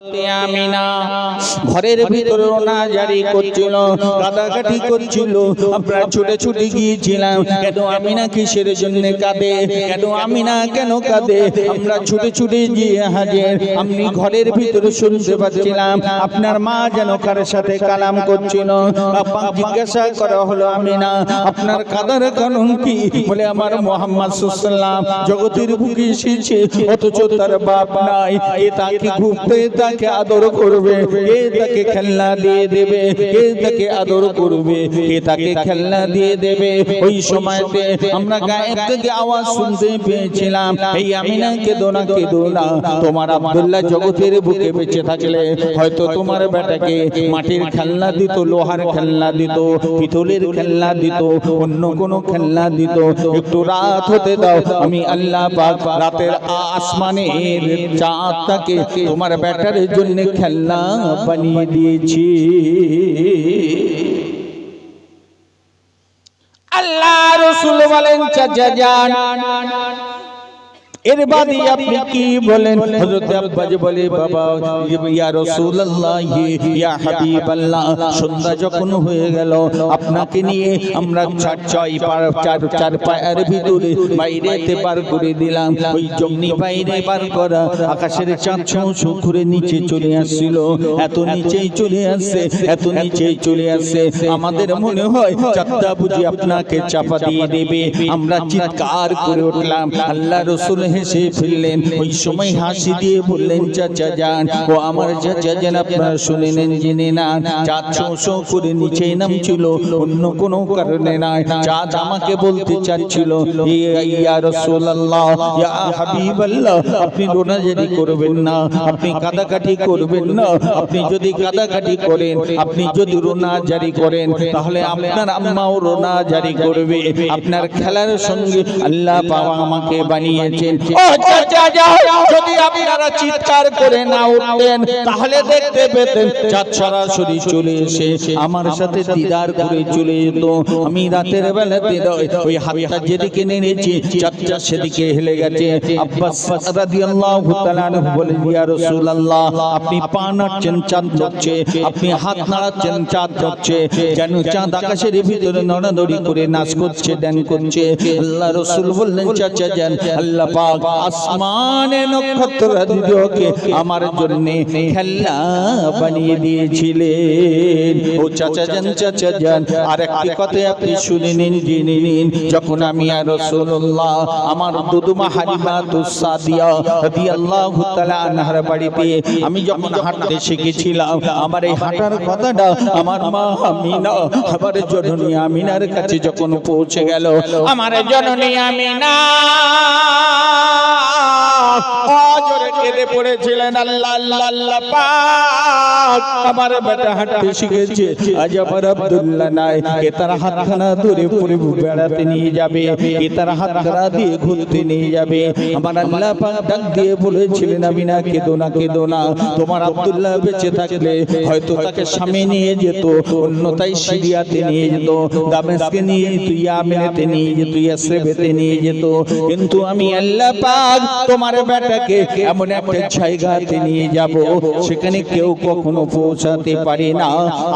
আমিনা ঘরের ভিতরে রোনা জারি করছিল, কাঁদাকাটি করছিল। আমরা ছুটে ছুটে গিয়েছিলাম, কেন আমিনা কিসের জন্য কাঁদে, কেন আমিনা কেন কাঁদে। আমরা ছুটে ছুটে গিয়ে হাজির। আমি ঘরের ভিতরে শুনতে পাচ্ছিলাম আপনার মা যেন কার সাথে কালাম করছিল। জিজ্ঞাসা করা হলো, আমিনা আপনার কাঁদার কারণ কি? বলে আমার মুহাম্মদ সাল্লাল্লাহু আলাইহি ওয়াসাল্লাম জগতের বুকে এসেছে, অথচ তার বাপ নাই। এ তাকে ঘুরতে তাকে আদর করবে, কে তাকে খেলনা দিয়ে দেবে, কে তাকে আদর করবে, কে তাকে খেলনা দিয়ে দেবে। ওই সময়তে আমরা গায়েব থেকে আওয়াজ শুনতে পেয়েছিলাম, এই আমিনা কেঁদো না, কেঁদো না। তোমার আব্দুল্লাহ জগতের বুকে বেঁচে থাকলে হয়তো তোমার বেটাকে মাটির খেলনা দিত, লোহার খেলনা দিত, পিতলের খেলনা দিত, অন্য কোনো খেলনা দিত। একটু রাত হতে দাও, আমি আল্লাহ পাক রাতের আসমানের চাঁদটাকে তোমার বেটার জন্য খেলনা বানিয়ে দিয়েছি। আল্লাহ রাসূল বলেন, চাচা যান এর বাদে আপনি কি বলেন? হযরত আব্বাস বলে, বাবা ইয়া রাসূলুল্লাহ ইয়া হাবিবাল্লাহ, সন্ধ্যা যখন হয়ে গেল আপনাকে নিয়ে আমরা চার পায়ের ভিতরে বাইরেতে পার করে দিলাম। ওই জমনি বাইরে পার করা আকাশের চাঁদ ছুঁ করে নিচে চলে আসছিল। এত নিচেই চলে আসছে, এত নিচেই চলে আসছে, আমাদের মনে হয় চাঁদটা বুঝি আপনাকে চাপা দিয়ে দেবে। আমরা চিৎকার করে উঠলাম। আল্লাহ রাসূল হেসে ফেললেন। ওই সময় হাসি দিয়ে বললেন, চাচা যান, ও আমার চাচা যান, আপনারা শুনে নেন, জেনে না, চাঁদ শো করে নিচে নামছিল, অন্য কোনো কারণে নয়। চাঁদ আমাকে বলতে চাচ্ছিল, ইয়া রাসূলুল্লাহ ইয়া হাবিবাল্লাহ, আপনি রোনাজারি করবেন না, আপনি কাঁদাকাটি করবেন না। আপনি যদি কাঁদাকাটি করেন, আপনি যদি রোনাজারি করেন, তাহলে আপনার আম্মাও রোনাজারি করবে। আপনার খেলার সঙ্গে আল্লাহ পাক আমাকে বানিয়েছেন। যদি আপনারা চিৎকার করে না উঠতেন, তাহলে দেখতে পেতেন চাঁদ সরাসরি চলে এসে আমার সাথে দিদার করে চলে যেত। আমি রাতের বেলাতে ওই হাতটা যেদিকে নেড়েছি, চাঁদটা সেদিকে হেলে গেছে। আব্বাস রাদিয়াল্লাহু তাআলা আনহু বলেন, ইয়া রাসূলুল্লাহ, আপনি পা নাড়ছেন, চাঁদ নড়ছে, আপনি হাত নাড়াচ্ছেন, চাঁদ নড়ছে, যেন চাঁদ আকাশের ভিতরে নড়ানড়ি করে নাচ করছে, ড্যান করছে। আল্লাহ রাসূল বললেন, চাচা যান, আল্লাহ পাক আসমানে নক্ষত্ররাজিকে আমার জন্য খেলনা বানিয়ে দিয়েছিলেন। ও চাচা যান, চাচা যান, আর একটি কথা আপনি শুনে নিন, জেনে নিন। যখন আমি আর রাসূলুল্লাহ আমার দুদুমা হালিমাতুস সাদিয়া রাদিয়াল্লাহু তাআলা আনহার বাড়িতে আমি যখন হাঁটতে শিখেছিলাম, আমার এই হাঁটার কথাটা আমার মা আমিনা, আমার জননী আমিনার কাছে যখন পৌঁছে গেল, আমার জননী আমিনা জোরে কেঁদে পড়েছিলেন, আল্লাহ আল্লাহ আল্লাহ পাক, আমার বেটা হাঁটতে শিখেছে, আজ আমার আব্দুল্লাহ নাই। কে তার হাতখানা ধরে পরে বেড়াতে নিয়ে যাবে, কে তার হাতখানা দিয়ে ঘুরতে নিয়ে যাবে। আমার আল্লাহ পাক ডাক দিয়ে বলেছিলেন, আমিনা কেঁদো না, কেঁদো না। তোমার আব্দুল্লাহ বেঁচে থাকলে হয়তো তাকে সামনে নিয়ে যেত, অন্যথায় সিরিয়াতে নিয়ে যেত, দামেস্কে নিয়ে যেত, ইয়ামেনেতে নিয়ে যেত, ইয়াসরিবেতে নিয়ে যেত। কিন্তু আমি আল্লাহ পাক তোমার বেটাকে এমন একটা জায়গাতে নিয়ে যাব, সেখানে কেউ কখনো পৌঁছাতে পারে না।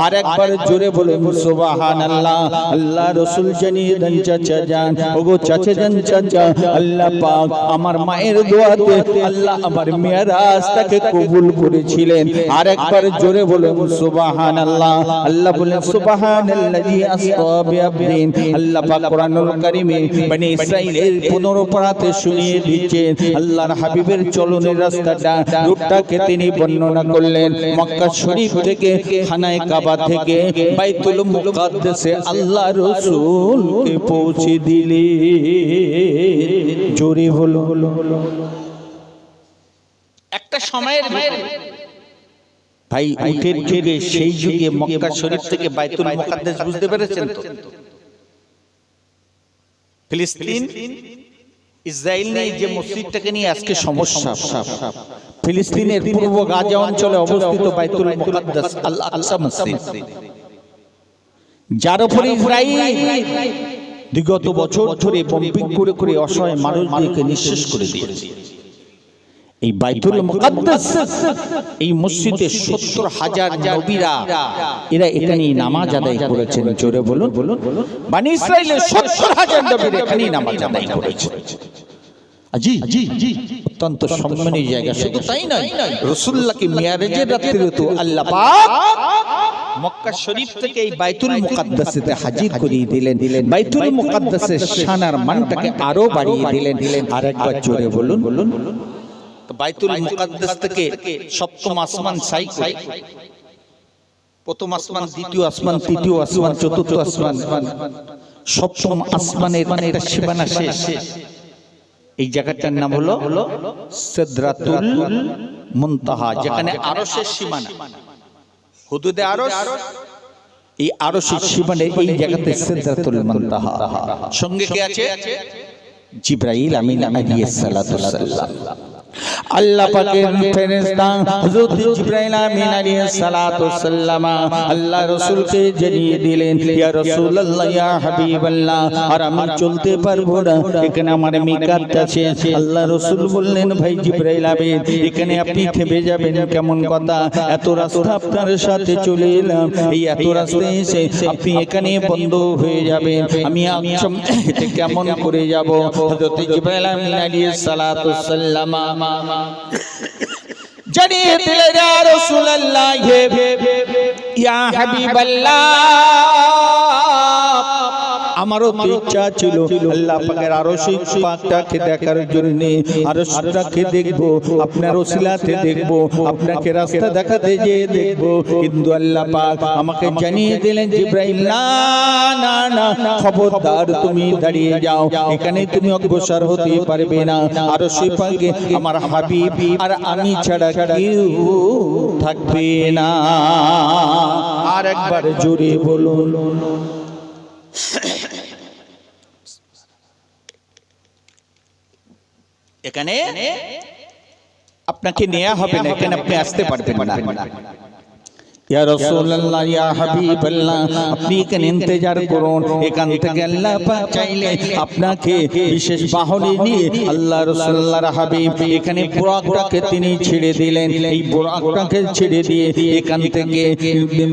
আর একবার জোরে বলুন সুবহানাল্লাহ। আল্লাহ রাসূল জানিয়ে দেন, চাচা যান, ওগো চাচা যান, চাচা, আল্লাহ পাক আমার মায়ের দোয়াতে আল্লাহ আমার মেরাজটাকে কবুল করেছিলেন। আর একবার জোরে বলুন সুবহানাল্লাহ। আল্লাহ বলেন, সুবহানাল্লাযী আসরা বিআবদিন। আল্লাহ পাক কোরআনুল কারীমে বনি ইসরাঈলের 15 পারাতে শুনিয়ে দিচ্ছেন আল্লাহর হাবিবের চলনের রাস্তাটা, রূপটাকে তিনি বর্ণনা করলেন। মক্কা শরীফ থেকে, খানায়ে কাবা থেকে বাইতুল মুকাদ্দাসে আল্লাহ রাসূলকে পৌঁছে দিলেন। জোরে হলো একটা সময়ের ভাই, উটের যুগে, সেই যুগে মক্কা শরীফ থেকে বাইতুল মুকাদ্দাস, বুঝতে পেরেছেন তো? ফিলিস্তিন ইসরায়েল নিয়ে যে মসজিদটাকে নিয়ে আজকে সমস্যা, ফিলিস্তিনের পূর্ব গাজা অঞ্চলে অবস্থিত বাইতুল মুকাদ্দাস আল আকসা মসজিদ, যার উপরে ইসরায়েল বিগত বছর ধরে বম্বিং করে করে অসহায় মানুষদেরকে নিঃশেষ করে দিয়েছে। এই বাইতুল মুকাদ্দাস, এই মসজিদে ৭০,০০০ নবীরা এরা এখানেই নামাজ আদায় করেছেন। জোরে বলুন। বনি ইসরাইলের ৭০,০০০ নবীরা এখানেই নামাজ আদায় করেছেন। জি জি জি, অত্যন্ত সম্মানীয় জায়গা। শুধু তাই নয়, রাসূলুল্লাহকে মিরাজের রাত্রে তো আল্লাহ পাক মক্কা শরীফ থেকে এই বাইতুল মুকাদ্দাসেতে হাজির করিয়ে দিলেন। বাইতুল মুকাদ্দাসের শানার মানটাকে আরো বাড়িয়ে দিলেন। আরেকবার জোরে বলুন। তো বাইতুল মুকাদ্দাস থেকে সপ্তম আসমান সাই করে, প্রথম আসমান, দ্বিতীয় আসমান, তৃতীয় আসমান, চতুর্থ আসমান, সপ্তম আসমানের একটা সীমানা শেষ। এই জায়গাটার নাম হলো সিদরাতুল মুনতাহা, যেখানে আরশের সীমানা, হুদুদে আরশ। এই আরশের সীমানায় এই জায়গাতে সিদরাতুল মুনতাহা। সঙ্গে কে আছে? জিবরাইল আমিন আলাইহিস সালাতু ওয়াসসালাম। আল্লাহ পাকের ফেরেশতা হযরত জিবরাইল আমিন আলাইহিস সালাতু ওয়াসসালাম আল্লাহ রাসূলকে জানিয়ে দিলেন, ইয়া রাসূলুল্লাহ, ইয়া হাবিবাল্লাহ, আর আমি চলতে পারবো না, এখানে আমার মিকাত আছে। আল্লাহ রাসূল বললেন, ভাই জিবরাইল আমিন, এখানে আপনি থেমে যাবেন কেমন কথা? এত রাস্তা আপনার সাথে চলে এলাম, এই এত রাস্তা এসে আপনি এখানে বন্ধ হয়ে যাবেন, আমি এতে কেমন করে যাব? হযরত জিবরাইল আমিন আলাইহিস সালাতু ওয়াসসালাম জানিয়ে দিলেন, ইয়া রাসূলুল্লাহ, ইয়া হাবিবাল্লাহ, আমারও তো ইচ্ছা ছিল আল্লাহ পাকের আরশ পাকটাকে দেখার জন্য, আরশটাকে দেখব, আপনার ওসিলাতে দেখব, আপনাকে রাস্তা দেখাতে যেয়ে দেখব। কিন্তু আল্লাহ পাক আমাকে জানিয়ে দিলেন, জিবরাইল, না না না, খবরদার, তুমি দাঁড়িয়ে যাও, এখানে তুমি অগ্রসর হতে পারবে না। আরশ পাকে আমার হাবিব আর আমি ছাড়া কেউ থাকবে না। আর একবার জোরে বলুন। এখানে আপনাকে নেওয়া হবে না, এখানে আপনি আসতে পারবেন না। ইয়া রাসূলুল্লাহ, ইয়া হাবিবাল্লাহ, আপনি এখানে ইন্তজার করুন, এখান থেকে আল্লাহ পাক চাইলে আপনাকে বিশেষ বাহনে নিয়ে আল্লাহ রাসূলুল্লাহর হাবিব এখানে বুরাকটাকে তিনি ছেড়ে দিলেন। এই বুরাকটাকে ছেড়ে দিয়ে এখান থেকে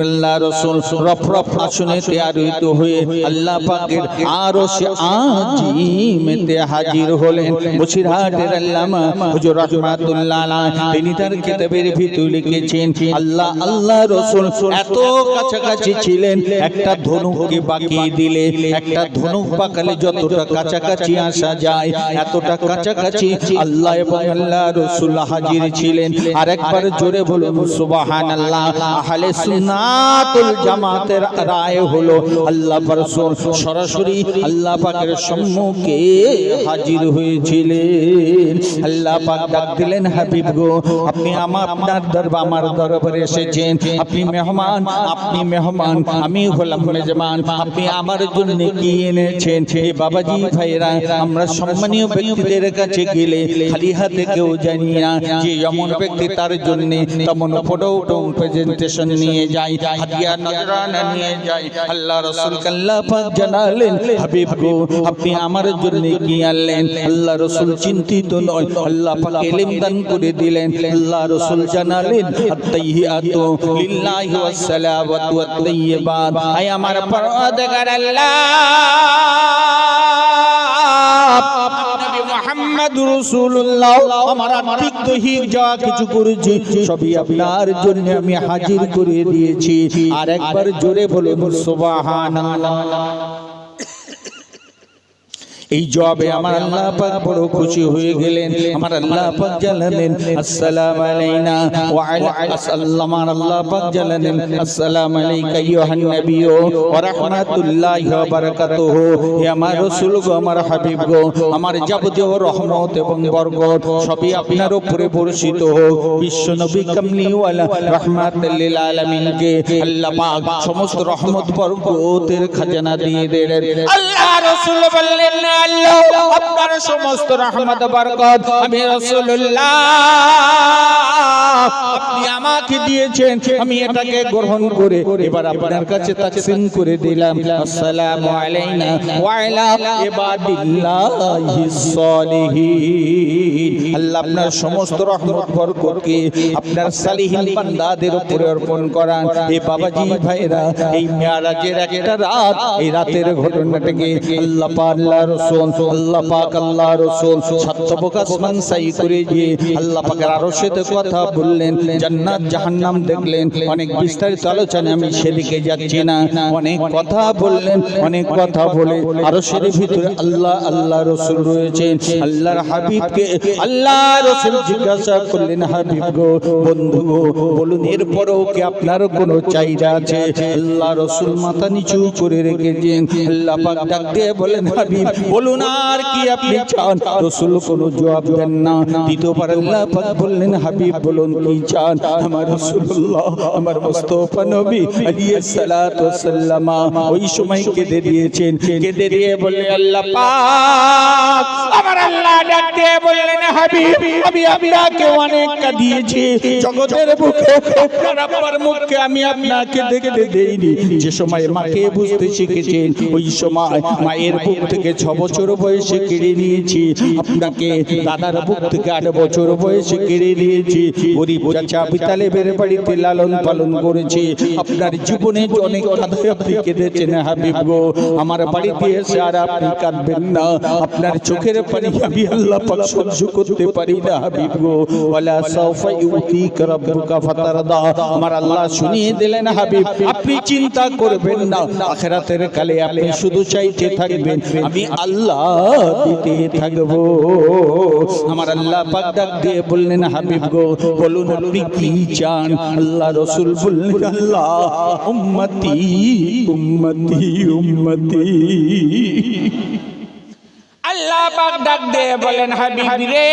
আল্লাহ রাসূল রফরফ আসনেতে আরোহিত হয়ে আল্লাহ পাকের আরশে আজিমেতে হাজির হলেন। বসিরহাটের আল্লামা হুজুর রাহমাতুল্লাহ আলাইহি তিনি তার কিতাবের ভিতরে লিখেছেন, আল্লাহ রাসূল এত কাছাকাছি ছিলেন, একটা ধনুককে বাঁকিয়ে দিলে, একটা ধনুক বাঁকালে যতটা কাছাকাছি আসা যায়, এতটা কাছাকাছি আল্লাহ এবং আল্লাহ রাসূল হাজির ছিলেন। আরেকবার জোরে বলুন সুবহানাল্লাহ। আহলে সুন্নাতুল জামাতের রায় হলো আল্লাহ রাসূল সরাসরি আল্লাহ পাকের সম্মুখে হাজির হয়েছিলেন। আল্লাহ পাক ডাক দিলেন, হাবিব গো, আপনি আপনার দরবার, আমার দরবারে এসেছেন, আপনি মেহমান, আমি হলাম মেজবান, আপনি আমার জন্য কি এনেছেন? এই বাবাজি ভাইরা, আমরা সম্মানীয় ব্যক্তিদের কাছে গেলে খালি হাতে কেউ জানি না, যে এমন ব্যক্তি তার জন্য তেমন ফটো প্রেজেন্টেশন নিয়ে যায়, হাদিয়া নজরানা নিয়ে যায়। আল্লাহ রাসূল আল্লাহ পাক জানালেন, হাবিব গো, আপনি আমার জন্য কি আনলেন? আল্লাহ রাসূল চিন্তিত নয়, আল্লাহ পাক ইলম দান করে দিলেন। আল্লাহ রাসূল জানালেন, আত-তাইয়্যিবাতু লিল্লাহি ওয়াস সালাওয়াতু ওয়াত তাইয়্যিবাত, আয় আমার পরওয়ারদিগার আল্লাহ, নবী মুহাম্মদ রাসূলুল্লাহ, আমার আত্মিক দৈহিক যা কিছু করেছি সবই আপনার জন্য আমি হাজির করে দিয়েছি। আর একবার জোরে বলুন সুবহানাল্লাহ। এই জবাবে আমার আল্লাহ পাক বড় খুশি হয়ে গেলেন। আমার আল্লাহ পাক জানালেন, আসসালামু আলাইনা ওয়া আলা সাল্লাম। আল্লাহ পাক জানালেন, আসসালামু আলাইকা আইয়ুহান নবী ওয়া রাহমাতুল্লাহি ওয়া বারাকাতুহু। হে আমার রাসূল গো, আমার হাবিব গো, আমার যাবতীয় রহমত এবং বরকত সবই আপনার উপরে বর্ষিত হোক। বিশ্ব নবী কামলিওয়ালা রাহমাতুল লিল আলামিনকে আল্লাহ পাক সমস্ত রহমত বরকতের খাজানা দিয়ে দিলেন। আল্লাহ রাসূল বললেন, আল্লাহ আপনার সমস্ত রহমত বরকত আমি রাসূলুল্লাহ আপনি আমাকে দিয়েছেন, আমি এটাকে গ্রহণ করে এবার আপনার কাছে তাকসীম করে দিলাম। আসসালামু আলাইনা ওয়া আলা ইবাদিল্লাহিস সালিহিন। আল্লাহ আপনার সমস্ত রহমত বরকতকে আপনার সালিহিন বান্দাদের উপরে অর্পণ করান। এই বাবাজি ভাইরা এই মেরাজের একটা রাত, এই রাতের ঘটনাটাকে আল্লাহ পাক আল্লাহ রাসূল আল্লাহ পাক আল্লাহ রাসূল সাতবক আসমান সাই করে দিয়ে আল্লাহ পাকের আরশেতে কথা বললেন, জান্নাত জাহান্নাম দেখলেন। অনেক বিস্তারিত আলোচনা, আমি সেদিকে যাচ্ছি না। অনেক কথা বললেন, অনেক কথা বলে আরশের ভিতরে আল্লাহ আল্লাহ রাসূল রয়েছেন। আল্লাহর হাবিবকে আল্লাহ রাসূল জিজ্ঞাসা করলেন, হাবিব গো, বন্ধু গো, বলুন এরপরেও কি আপনার কোনো চাহিদা আছে? আল্লাহ রাসূল মাথা নিচু করে রেখেছেন। আল্লাহ পাক ডাক দিয়ে বলেন, হাবিব বলুন আর কি আপনি চান? রাসূল কোনো জবাব দেন না। দ্বিতীয়বার আল্লাহ পাক বললেন, হাবিব বলুন কি চান? আমার রাসূলুল্লাহ আমার মুস্তাফা নবী আলাইহিস সালাতু ওয়াস সালাম ওই সময় কেঁদে দিয়েছেন। কেঁদে দিয়ে বললেন, আল্লাহ পাক আমার আল্লাহ ডাক দিয়ে বললেন, হাবিব আমি আপনাকে অনেক কাঁদিয়েছি জগতের বুকে, আপনার আব্বার মুখকে আমি আপনাকে দেখতে দেইনি। যে সময় মাকে বুঝতে শিখেছেন ওই সময় মায়ের বুক থেকে 6 বছর বয়সে কেড়ে নিয়েছি, আপনাকে দাদার বুক থেকে 8 বছর বয়সে কেড়ে নিয়েছি। গরিব চাচা আবু তালেবের বাড়িতে লালন পালন করেছি। আপনার জীবনে অনেক কাঁদে আপনি কেঁদেছেন হাবিব গো, আমার বাড়িতে এসে আর আপনি কাঁদবেন না। আপনার চোখের পানি আমি আল্লাহ পাক সহ্য করতে পারি না হাবিব গো। ওয়ালা সাউফা ইউতিকা রাব্বুকা ফাতারদা, আমার আল্লাহ শুনিয়ে দিলেন, হাবিব আপনি চিন্তা করবেন না, আখিরাতের কালে আপনি শুধু চাইতে থাকবেন, আমি আল্লাহ দিতে থাকব। আমার আল্লাহ পাক ডাক দিয়ে বললেন, হাবিব গো বলুন আপনি কি চান? আল্লাহ রাসূল বললেন, আল্লাহ উম্মতি উম্মতি উম্মতি। আল্লাহ পাক ডাক দিয়ে বলেন, হাবিব রে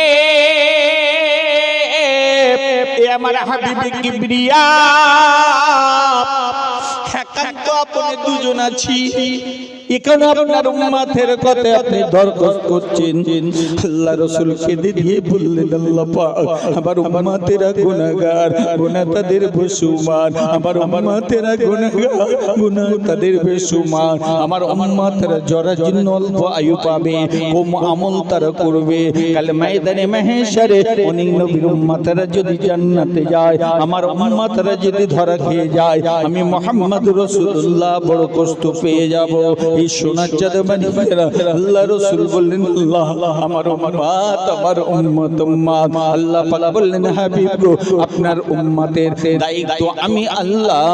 এ আমার হাবিব কিবরিয়া, একান্ত আপনি দুজন আছি, এখানে আপনার উম্মতের কথা আপনি দরখাস্ত করছেন। আল্লাহ রাসূল কেঁদে দিয়ে বললেন, আল্লাহ পাক আমার উম্মতেরা গুনাহগার, গুনাহ তাদের বেশুমার, আমার উম্মতেরা গুনাহগার, গুনাহ তাদের বেশুমার। আমার উম্মতেরা যারা জিন্ন অল্প আয়ু পাবে, কম আমল তারা করবে, কাল ময়দানে মাহশারে অনেক নবীর উম্মতেরা যদি জান্নাতে যায়, আমার উম্মতেরা যদি ধরা খেয়ে যায়, আমি মুহাম্মদ রাসূলুল্লাহ বড় কষ্ট পেয়ে যাব। এই সোনার চাঁদমানিরা আল্লাহ রাসূল বললেন, আল্লাহ আমার উম্মত আমার উম্মত উম্মত। আল্লাহ পাক বললেন, হাবিব গো আপনার উম্মতের দায়িত্ব আমি আল্লাহ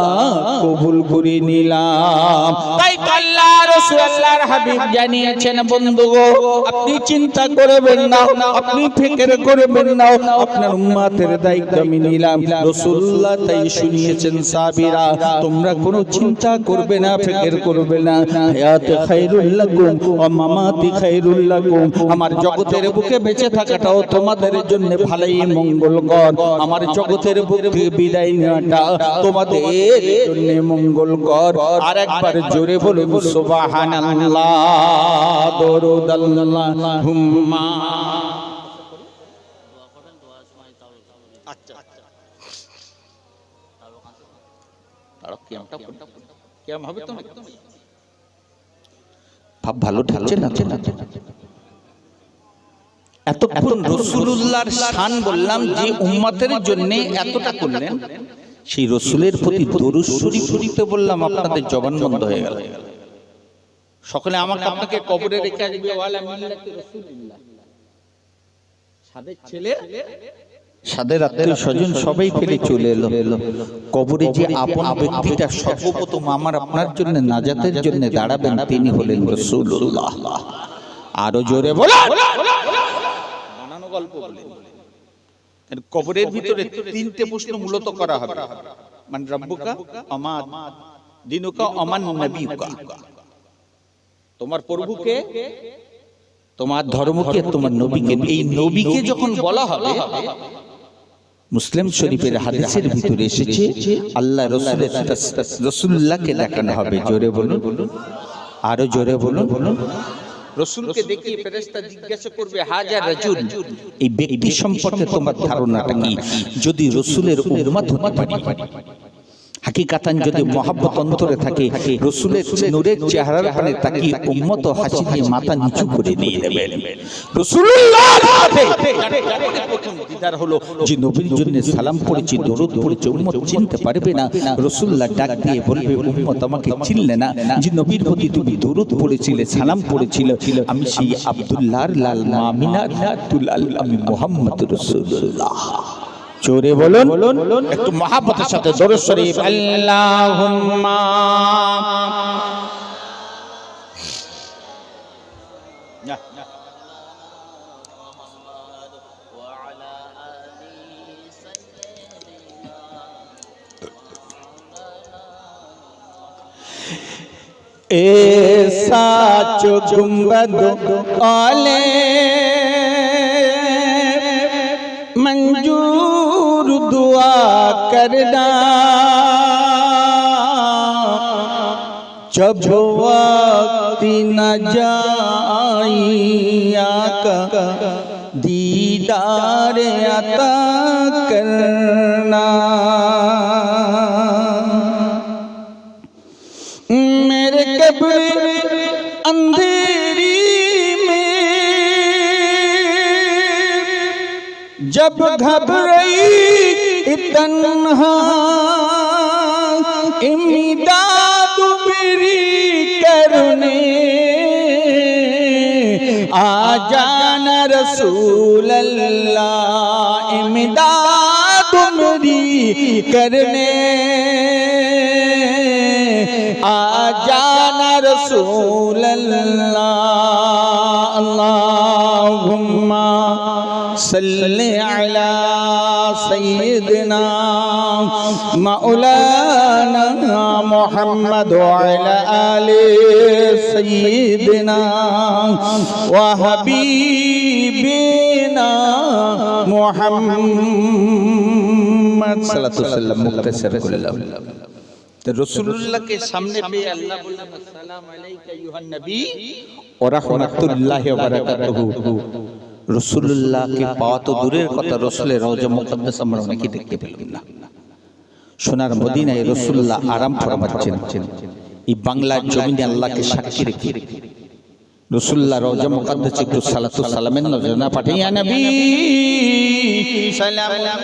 কবুল করে নিলাম। তাই তো আল্লাহ রাসূল আল্লাহর হাবিব জানিয়েছেন, বন্ধু গো আপনি চিন্তা করবেন না, আপনি ফিকির করবেন না, আপনার উম্মতের দায়িত্ব আমি নিলাম। রাসূলুল্লাহ তাই শুনিয়েছেন, সাহাবীরা তোমরা কোনো চিন্তা করবে না, ফিকির করবে না, হায়াতে খায়রুল লাকুম ওয়া মামাতি খায়রুল লাকুম, আমার জগতের বুকে বেঁচে থাকাটাও তোমাদের জন্য ভালোই মঙ্গলকর, আমার জগতের বুকে বিদায় নেওয়াটা তোমাদের জন্য মঙ্গলকর। আর একবার জোরে বলুন সুবহানাল্লাহ, দরুদ আল্লাহুম্মা। আচ্ছা তারা কেমন হবে তো ভাব ভালো ঠাকছে না। এতক্ষণ রাসূলুল্লাহর শান বললাম, যে উম্মতের জন্য এতটা করলেন, সেই রাসূলের প্রতি দরুদ শরীফ পড়তে বললাম, আপনাদের জবান বন্ধ হয়ে গেল। সকলে আমাকে আপনাকে কবরে রেখে আসবে, ওয়ালা মিল্লাতি রাসূলিল্লাহ। সাদের ছেলে সাদের আত্মীয় স্বজন সবাই ফেলে চলে এলো। কবরে যে আপন ব্যক্তিটা সর্বপ্রথম আমার আপনার জন্য নাজাতের জন্য দাঁড়াবেন, তিনি হলেন রাসূলুল্লাহ। আরো জোরে বলো, বানানো গল্প বলেন। কবরের ভিতরে 3টে প্রশ্ন মূলত করা হবে, মান রাব্বুকা আমা দিনুকা আমান নবিয়ুকা, তোমার প্রভুকে, তোমার ধর্মকে, তোমার নবীকে। এই নবীকে যখন বলা হবে, মুসলিম শরীফের হাদিসের ভিতরে এসেছে আল্লাহ রাসূলের রাসূলুল্লাহকে দেখানো হবে। জোরে বলুন, আরো জোরে বলুন। রাসূলকে দেখিয়ে ফেরেশতা জিজ্ঞাসা করবে হাজা রাজুল, এই ব্যক্তি সম্পর্কে তোমার ধারণাটা কি? যদি রাসূলের উম্মত হতে পারি, হাকিকাতান যদি মহব্বত অন্তরে থাকে, রাসূলের নূরের চেহারার পানে তাকিয়ে উম্মত হাসি দিয়ে মাথা নিচু করে নিয়ে নেবেন। রাসূলুল্লাহর সাথে প্রথম দিদার হলো যে নবীর জন্য সালাম পড়েছি, দরুদ পড়েছি, উম্মত চিনতে পারবে না। রাসূলুল্লাহ ডাক দিয়ে বলবে উম্মত আমাকে চিনলে না, যে নবীর প্রতি তুমি দরুদ পড়েছিলে, সালাম পড়েছিলে, আমি সেই আব্দুল্লাহর লাল মামিনার দুলাল, আমি মুহাম্মদ রাসূলুল্লাহ। জোরে বলুন, একটু মহব্বতের সাথে দরুদ শরীফ আল্লাহুম্মা। ऐसा जो गुंबद आले मंजूर दुआ करना, जब वक्त न जाई आका दीदार अता करना। मेरे कब्र अंधेरी में जब घबराई तन्हा, इमदाद मेरी करने आ जाना रसूल अल्लाह, इमदाद मेरी करने आ जाना रसूल अल्लाह। अल्लाहुम्मा सल्ली अला सय्यिदना मौलाना मुहम्मद व अला आले सय्यिदना व हबीबिना मुहम्मद सल्लल्लाहु अलैहि वसल्लम। मुख्तसर कुल्लाह रसूलुल्लाहকে সামনে পেয়ে আল্লাহ বললেন আসসালামু আলাইকা আইয়ুহান নবী ওয়া রাহমাতুল্লাহি ওয়া বারাকাতুহু। রসুল্লাহকে পাওয়া তো দূরের কথা, রসুলের রওজা মুকদ্দাস আমরা অনেকে দেখতে পেলাম না। সোনার মদিনায় রসুল্লাহ আরাম ফরমাচ্ছেন, এই বাংলার জমিনে আল্লাহকে সাক্ষী রেখে রসুল্লাহ রওজা মুকদ্দাসে একটু সালাতু সালামের নজরানা পাঠাইয়া নবী সালাম